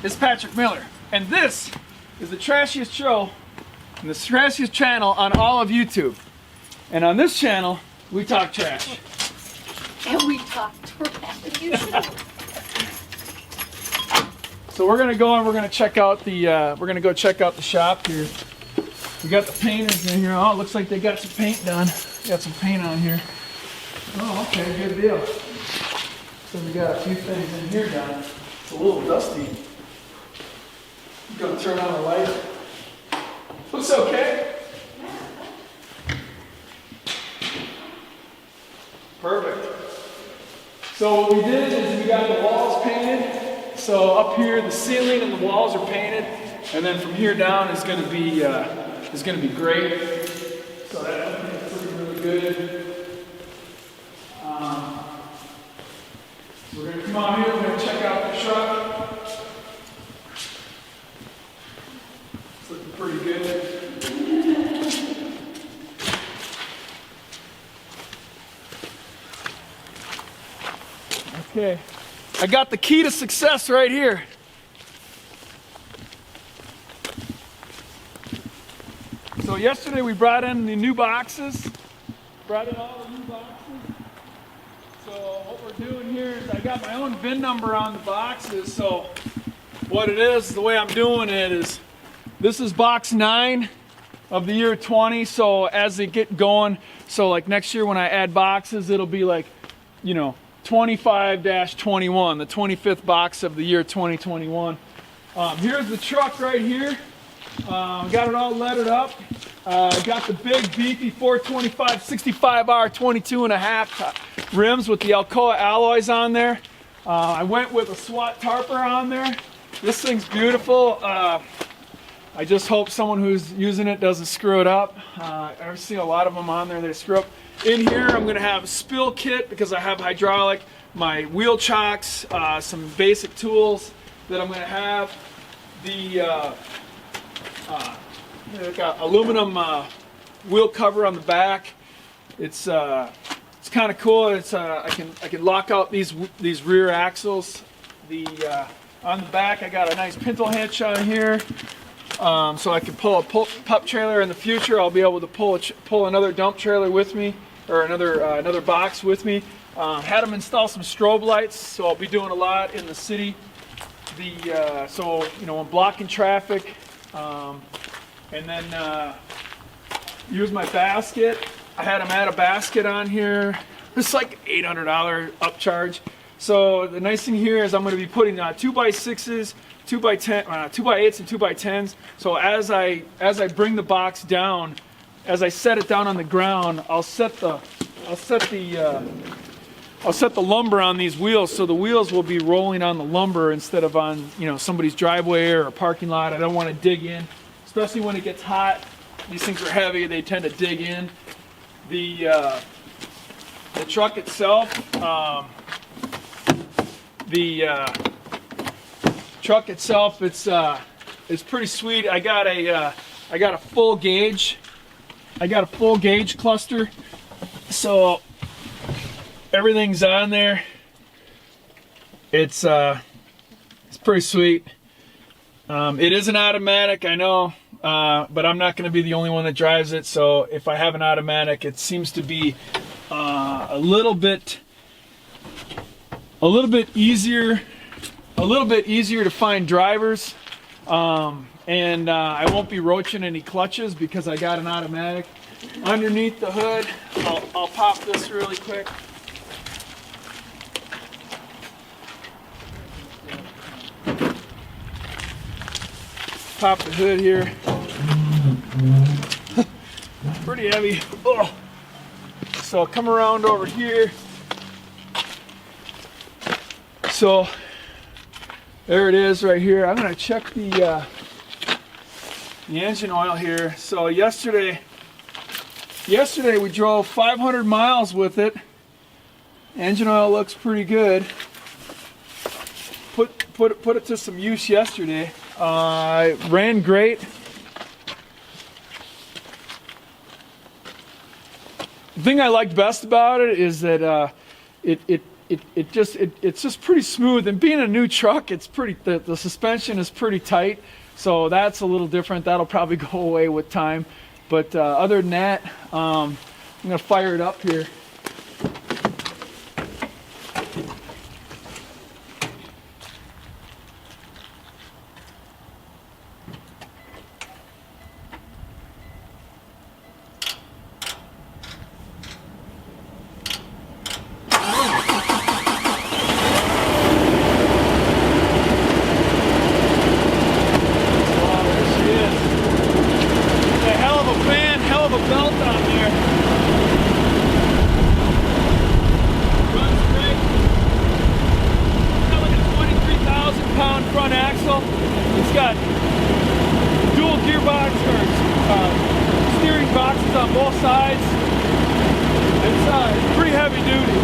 is Patrick Miller, and this is the trashiest show and the trashiest channel on all of YouTube. And on this channel, we talk trash. And we talk trash. You should. So we're gonna go and we're gonna check out the check out the shop here. We got the painters in here. Oh, it looks like they got some paint done. Got some paint on here. Oh, okay, good deal. So we got a few things in here done. It's a little dusty. I'm gonna turn on the light. Looks okay. Perfect. So what we did is we got the walls painted. So up here, the ceiling and the walls are painted, and then from here down is going to be great. So that's looking really good. So we're going to come out here. We're going to check out the truck. It's looking pretty good. Okay, I got the key to success right here. So yesterday we brought in the new boxes. Brought in all the new boxes. So what we're doing here is I got my own VIN number on the boxes. So what it is, the way I'm doing it is, this is box 9 of the year 20. So as they get going, so like next year when I add boxes, it'll be like, you know, 25-21, the 25th box of the year 2021. Here's the truck right here. Got it all lettered up. Got the big beefy 425 65R 22.5 rims with the Alcoa alloys on there. I went with a SWAT tarper on there. This thing's beautiful. I just hope someone who's using it doesn't screw it up. I've seen a lot of them on there, they screw up. In here I'm going to have a spill kit because I have hydraulic, my wheel chocks, some basic tools that I'm going to have. Got aluminum wheel cover on the back. It's kind of cool. It's I can lock out these rear axles. On the back I got a nice pintle hitch on here. So I can pull a pup trailer in the future. I'll be able to pull another dump trailer with me, or another box with me. Had them install some strobe lights, so I'll be doing a lot in the city. So you know, when blocking traffic, and then use my basket. I had them add a basket on here. It's like $800 upcharge. So the nice thing here is I'm going to be putting 2x6s, 2x10, 2x8s, and 2x10s. So as I bring the box down, as I set it down on the ground, I'll set the lumber on these wheels, so the wheels will be rolling on the lumber instead of on, you know, somebody's driveway or a parking lot. I don't want to dig in, especially when it gets hot. These things are heavy; they tend to dig in. The truck itself, it's pretty sweet. I got a full gauge. I got a full gauge cluster, so everything's on there. It's pretty sweet. It is an automatic, I know, but I'm not going to be the only one that drives it. So if I have an automatic, it seems to be a little bit easier to find drivers. And I won't be roaching any clutches because I got an automatic. Underneath the hood, I'll pop this really quick. Pop the hood here. Pretty heavy. Oh. So I'll come around over here. So there it is right here. I'm gonna check the engine oil here. So yesterday we drove 500 miles with it. Engine oil looks pretty good. Put it to some use yesterday. It ran great. The thing I liked best about it is that it it's just pretty smooth. And being a new truck, it's pretty the suspension is pretty tight, so that's a little different. That'll probably go away with time. But other than that, I'm gonna fire it up here. Belt on there. Runs great. Got like a 23,000-pound front axle. It's got dual gearbox or steering boxes on both sides. It's pretty heavy duty.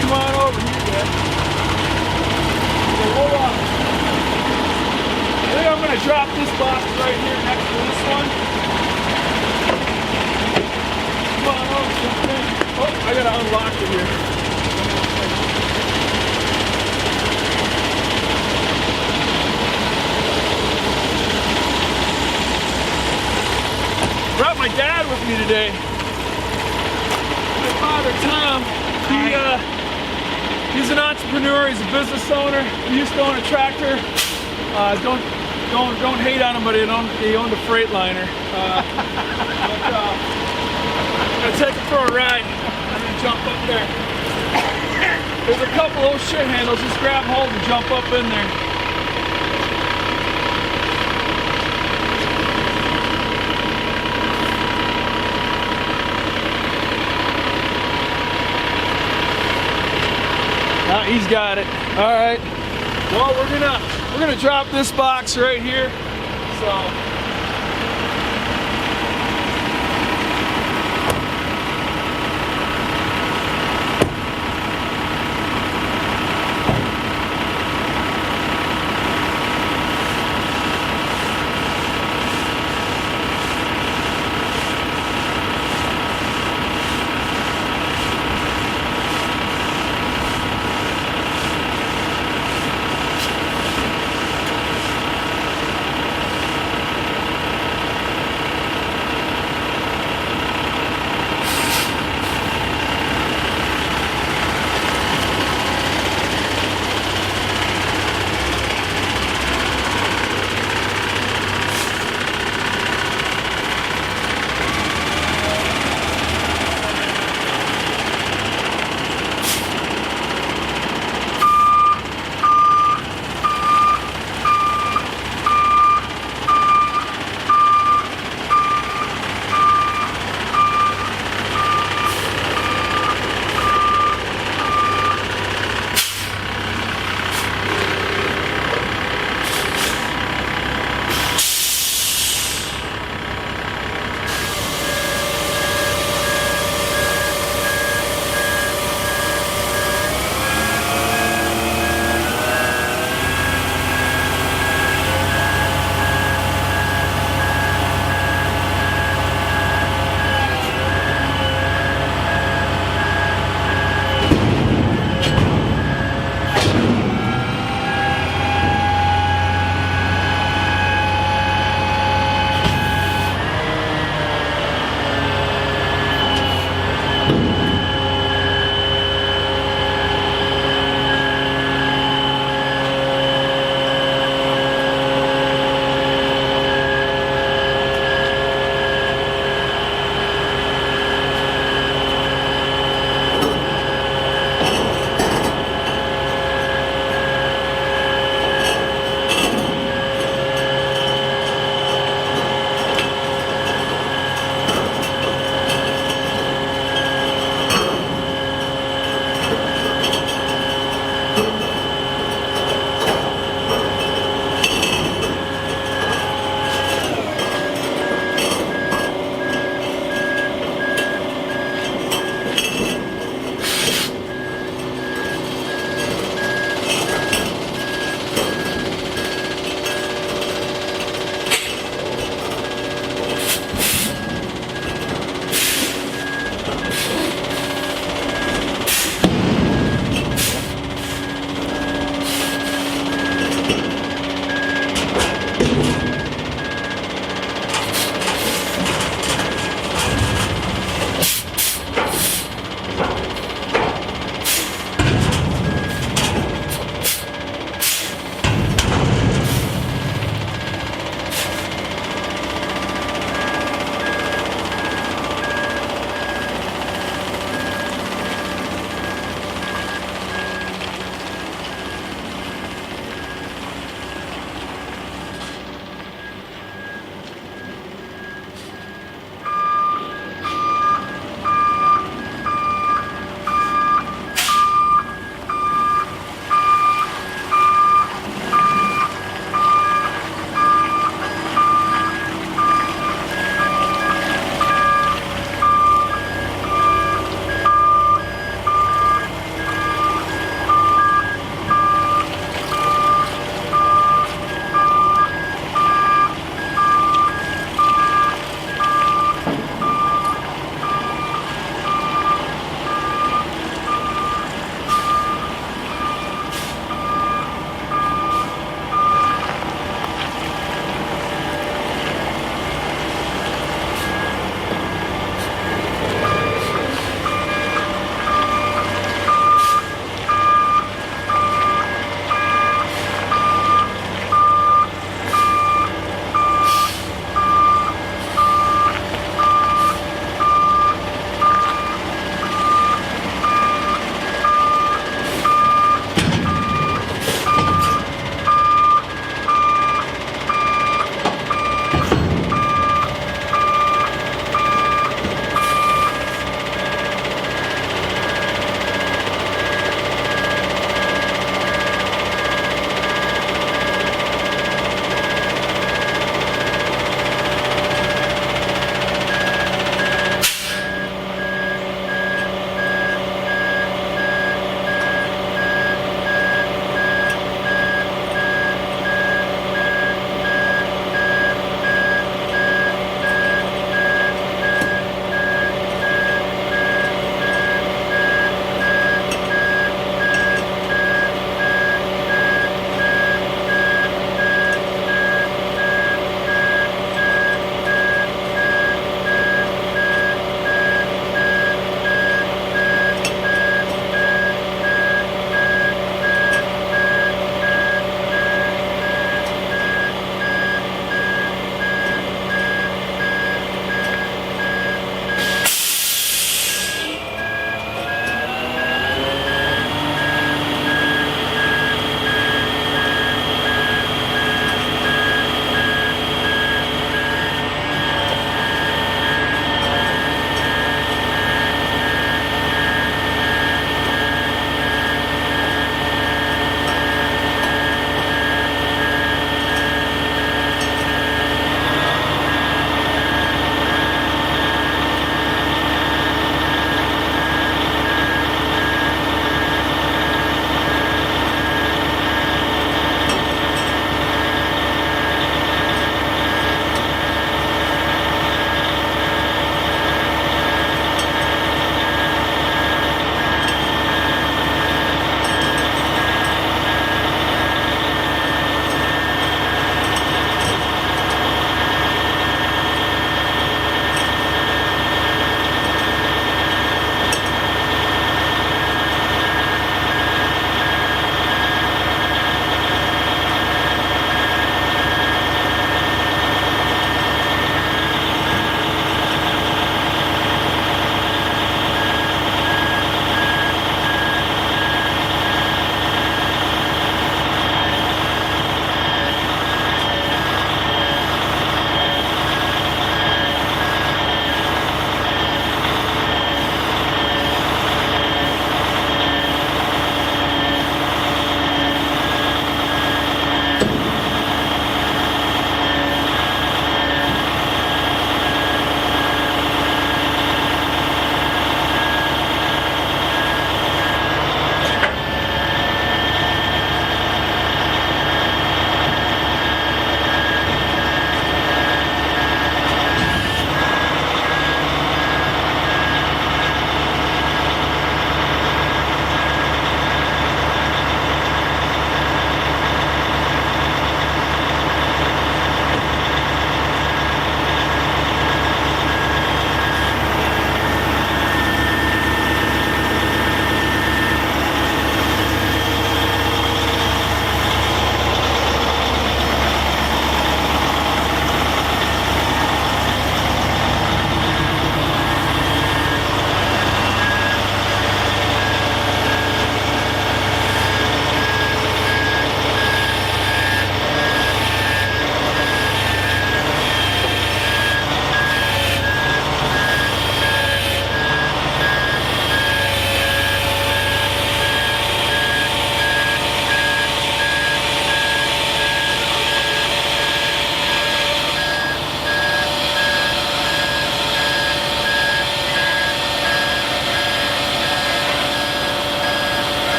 Come on over here, Dad. So I think I'm going to drop this box right here next to this one. Come on over, something. Oh, I got to unlock it here. Brought my dad with me today. My father, Tom. He's an entrepreneur. He's a business owner. He used to own a tractor. Don't hate on him, but he owned a Freightliner. I'm gonna take him for a ride. I'm gonna jump up there. There's a couple of shit handles. Just grab hold and jump up in there. He's got it. All right. Well, we're gonna drop this box right here. So.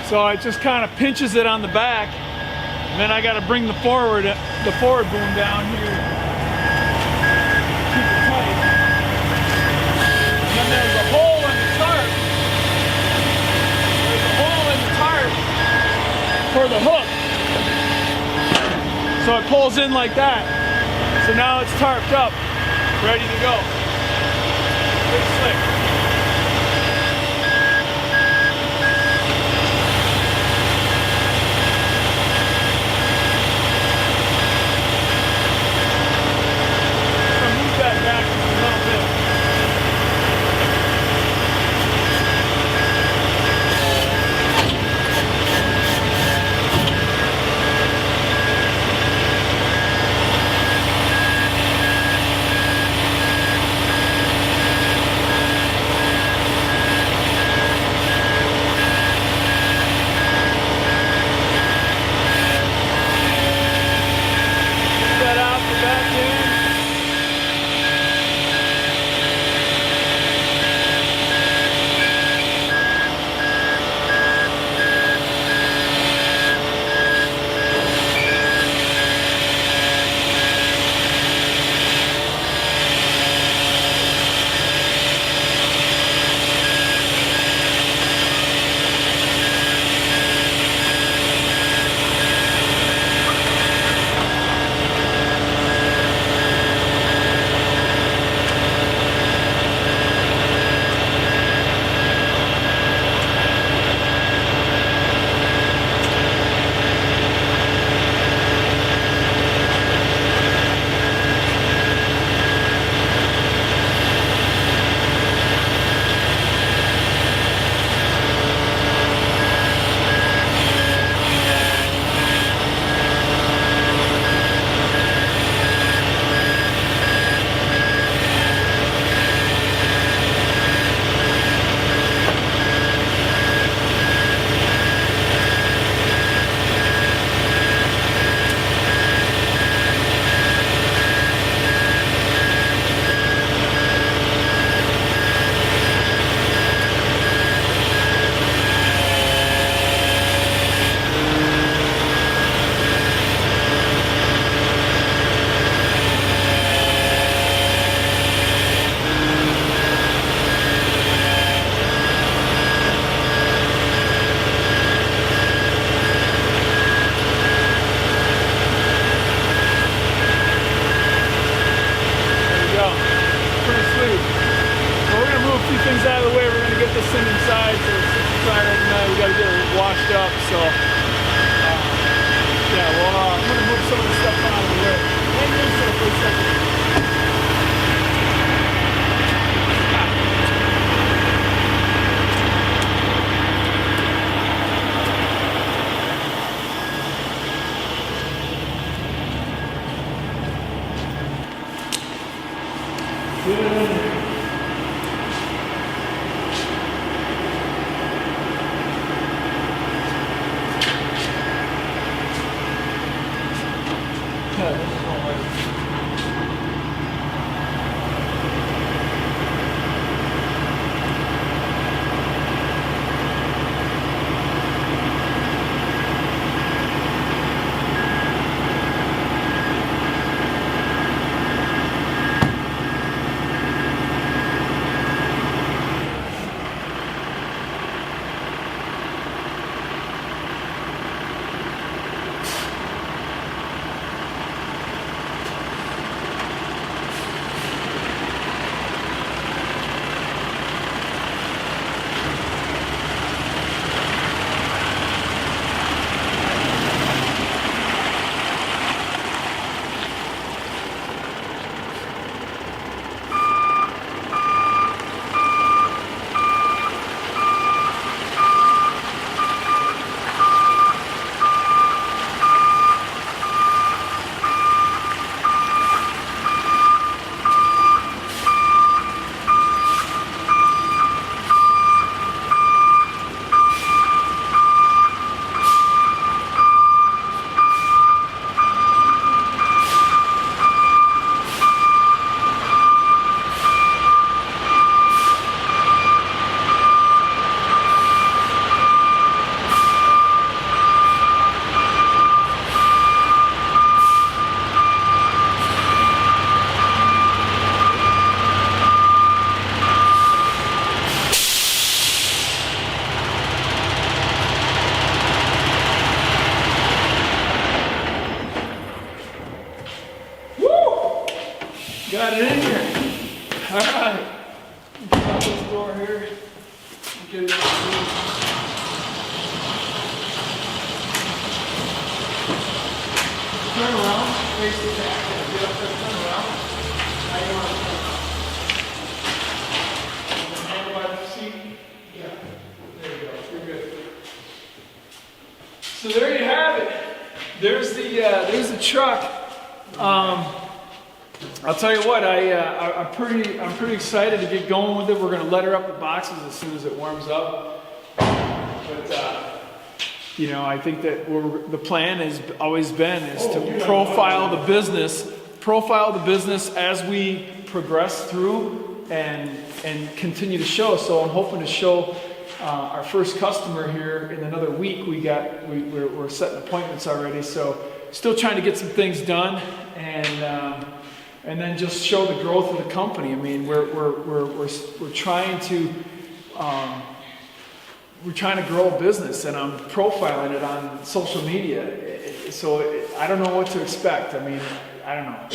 So it just kind of pinches it on the back. And then I got to bring the forward boom down here. Keep it tight. And then there's a hole in the tarp. There's a hole in the tarp for the hook. So it pulls in like that. So now it's tarped up, ready to go. Pretty slick. Washed up, so yeah, well, I'm going to move some of the stuff out of the way. Hang in there for a second. Got it in here. All right. Get out this door here. Get it out. Turn around. Face the back. Get up there. Turn around. Now you want to turn around. And then hand by the seat. Yeah. There you go. You're good. So there you have it. There's the truck. I'll tell you what, I'm pretty excited to get going with it. We're going to let her up the boxes as soon as it warms up. But you know, I think that the plan has always been is to profile the business as we progress through and continue to show. So I'm hoping to show our first customer here in another week. We're setting appointments already. So still trying to get some things done and then just show the growth of the company. I mean, we're trying to grow a business, and I'm profiling it on social media. So I don't know what to expect. I mean, I don't know.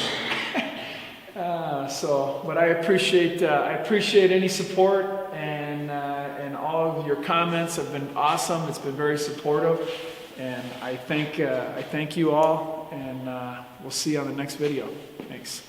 But I appreciate any support, and all of your comments have been awesome. It's been very supportive, and I thank you all, and we'll see you on the next video. Thanks.